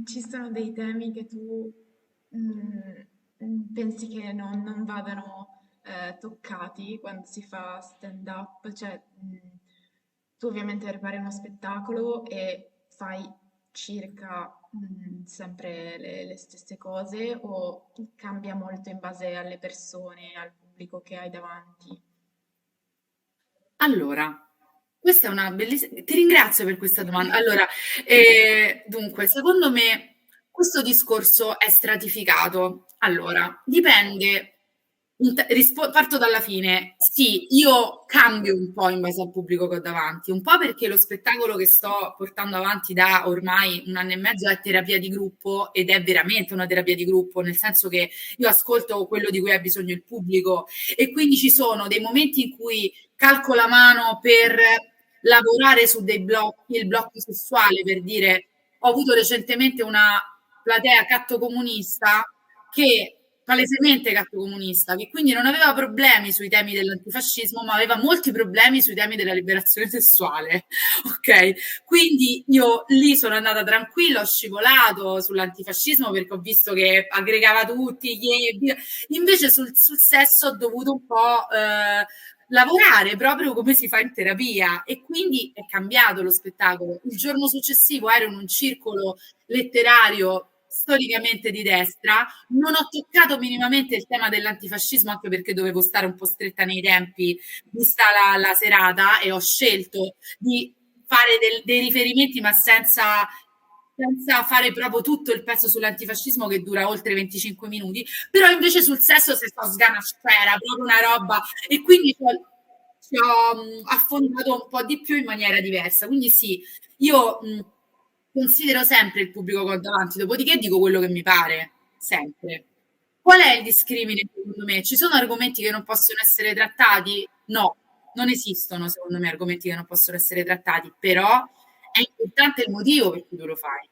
ci sono dei temi che tu pensi che non vadano toccati quando si fa stand-up? Cioè, tu ovviamente prepari uno spettacolo e fai circa sempre le stesse cose o cambia molto in base alle persone, al pubblico che hai davanti? Allora, questa è una bellissima. Ti ringrazio per questa domanda. Allora, dunque, secondo me questo discorso è stratificato. Allora, dipende. Parto dalla fine. Sì, io cambio un po' in base al pubblico che ho davanti, un po' perché lo spettacolo che sto portando avanti da ormai un anno e mezzo è terapia di gruppo ed è veramente una terapia di gruppo, nel senso che io ascolto quello di cui ha bisogno il pubblico e quindi ci sono dei momenti in cui calco la mano per lavorare su dei blocchi, il blocco sessuale, per dire, ho avuto recentemente una platea cattocomunista che palesemente cattocomunista, che quindi non aveva problemi sui temi dell'antifascismo, ma aveva molti problemi sui temi della liberazione sessuale. Ok? Quindi io lì sono andata tranquilla, ho scivolato sull'antifascismo perché ho visto che aggregava tutti, invece sul sesso ho dovuto un po' lavorare proprio come si fa in terapia e quindi è cambiato lo spettacolo. Il giorno successivo ero in un circolo letterario storicamente di destra, non ho toccato minimamente il tema dell'antifascismo anche perché dovevo stare un po' stretta nei tempi vista la serata e ho scelto di fare dei riferimenti ma senza fare proprio tutto il pezzo sull'antifascismo che dura oltre 25 minuti, però invece sul sesso si sto sganasciera, proprio una roba e quindi ci ho affondato un po' di più in maniera diversa. Quindi sì, io considero sempre il pubblico che ho davanti, dopodiché dico quello che mi pare, sempre. Qual è il discrimine secondo me? Ci sono argomenti che non possono essere trattati? No, non esistono secondo me argomenti che non possono essere trattati, però è importante il motivo per cui tu lo fai.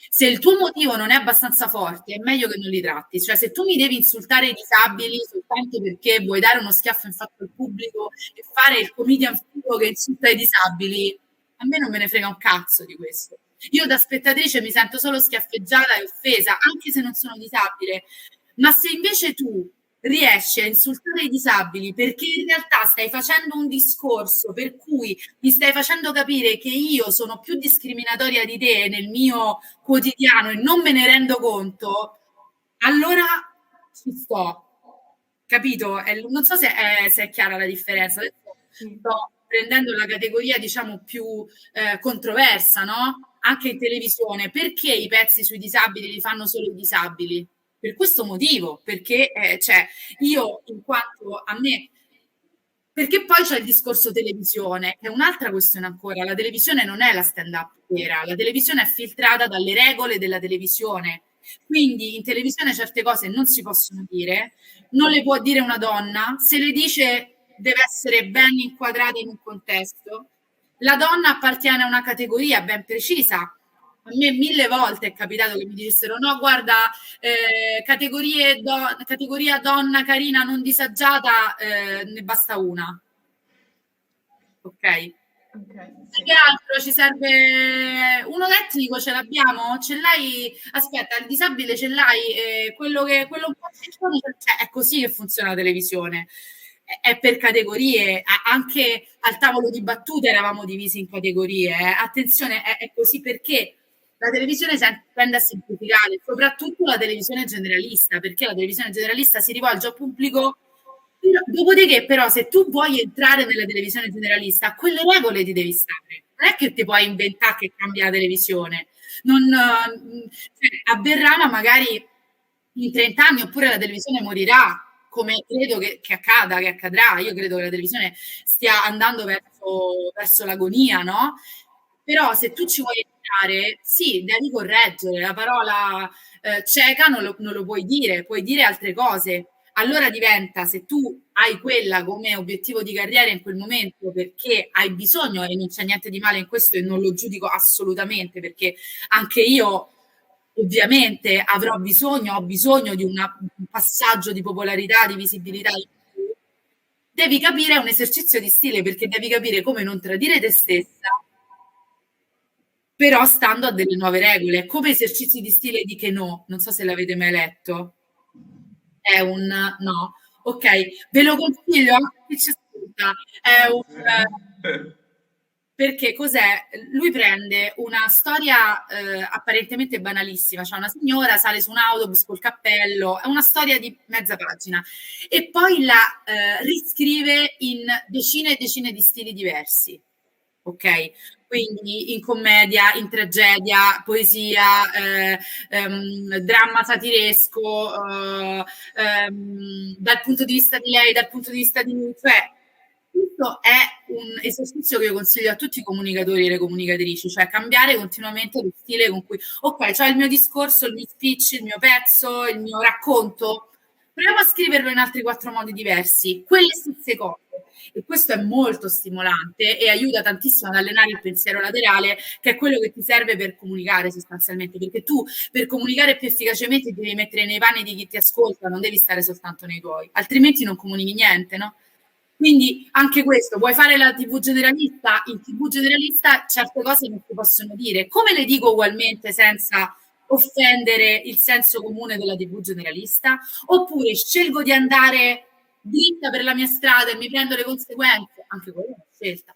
Se il tuo motivo non è abbastanza forte, è meglio che non li tratti. Cioè, se tu mi devi insultare i disabili soltanto perché vuoi dare uno schiaffo in faccia al pubblico e fare il comedian figo che insulta i disabili, a me non me ne frega un cazzo di questo. Io da spettatrice mi sento solo schiaffeggiata e offesa, anche se non sono disabile. Ma se invece tu riesci a insultare i disabili perché in realtà stai facendo un discorso per cui mi stai facendo capire che io sono più discriminatoria di te nel mio quotidiano e non me ne rendo conto, allora ci sto. Capito? Non so se è chiara la differenza. Adesso Sì. sto prendendo la categoria, diciamo, più controversa, no? Anche in televisione. Perché i pezzi sui disabili li fanno solo i disabili? Per questo motivo, perché cioè, io, in quanto a me perché poi c'è il discorso televisione, che è un'altra questione ancora. La televisione non è la stand-up vera, la televisione è filtrata dalle regole della televisione. Quindi in televisione certe cose non si possono dire, non le può dire una donna, se le dice deve essere ben inquadrata in un contesto. La donna appartiene a una categoria ben precisa. A me mille volte è capitato che mi dissero no, guarda, categoria donna carina non disagiata, ne basta una, ok? Ok, Che sì. altro ci serve? Uno etnico ce l'abbiamo? Ce l'hai? Aspetta, il disabile ce l'hai? Quello un po' ciccione cioè, è così che funziona la televisione. È per categorie, anche al tavolo di battute eravamo divisi in categorie. Attenzione, è così perché la televisione tende a semplificare, soprattutto la televisione generalista, perché la televisione generalista si rivolge a un pubblico. Dopodiché, però, se tu vuoi entrare nella televisione generalista, a quelle regole ti devi stare. Non è che ti puoi inventare che cambia la televisione. Non, cioè, avverrà, ma magari in 30 anni, oppure la televisione morirà, come credo che accada, che accadrà. Io credo che la televisione stia andando verso l'agonia, no? Però se tu ci vuoi entrare, sì, devi correggere. La parola cieca non lo puoi dire altre cose. Allora diventa, se tu hai quella come obiettivo di carriera in quel momento perché hai bisogno, e non c'è niente di male in questo e non lo giudico assolutamente, perché anche io ovviamente ho bisogno di un passaggio di popolarità, di visibilità in più. Devi capire, è un esercizio di stile perché devi capire come non tradire te stessa però stando a delle nuove regole, come esercizi di stile di Keno, non so se l'avete mai letto. È un no? Ok, ve lo consiglio anche a chi ci ascolta. È un perché cos'è? Lui prende una storia apparentemente banalissima, cioè una signora sale su un autobus col cappello, è una storia di mezza pagina, e poi la riscrive in decine e decine di stili diversi, ok? Quindi in commedia, in tragedia, poesia, dramma satiresco, dal punto di vista di lei, dal punto di vista di lui, cioè questo è un esercizio che io consiglio a tutti i comunicatori e le comunicatrici, cioè cambiare continuamente lo stile con cui, ok, c'ho il mio discorso, il mio speech, il mio pezzo, il mio racconto, proviamo a scriverlo in altri 4 modi diversi, quelle stesse cose. E questo è molto stimolante e aiuta tantissimo ad allenare il pensiero laterale, che è quello che ti serve per comunicare sostanzialmente, perché tu per comunicare più efficacemente ti devi mettere nei panni di chi ti ascolta, non devi stare soltanto nei tuoi, altrimenti non comunichi niente, no? Quindi anche questo, vuoi fare la TV generalista? In TV generalista certe cose non si possono dire. Come le dico ugualmente senza offendere il senso comune della TV generalista? Oppure scelgo di andare dritta per la mia strada e mi prendo le conseguenze? Anche quella è una scelta.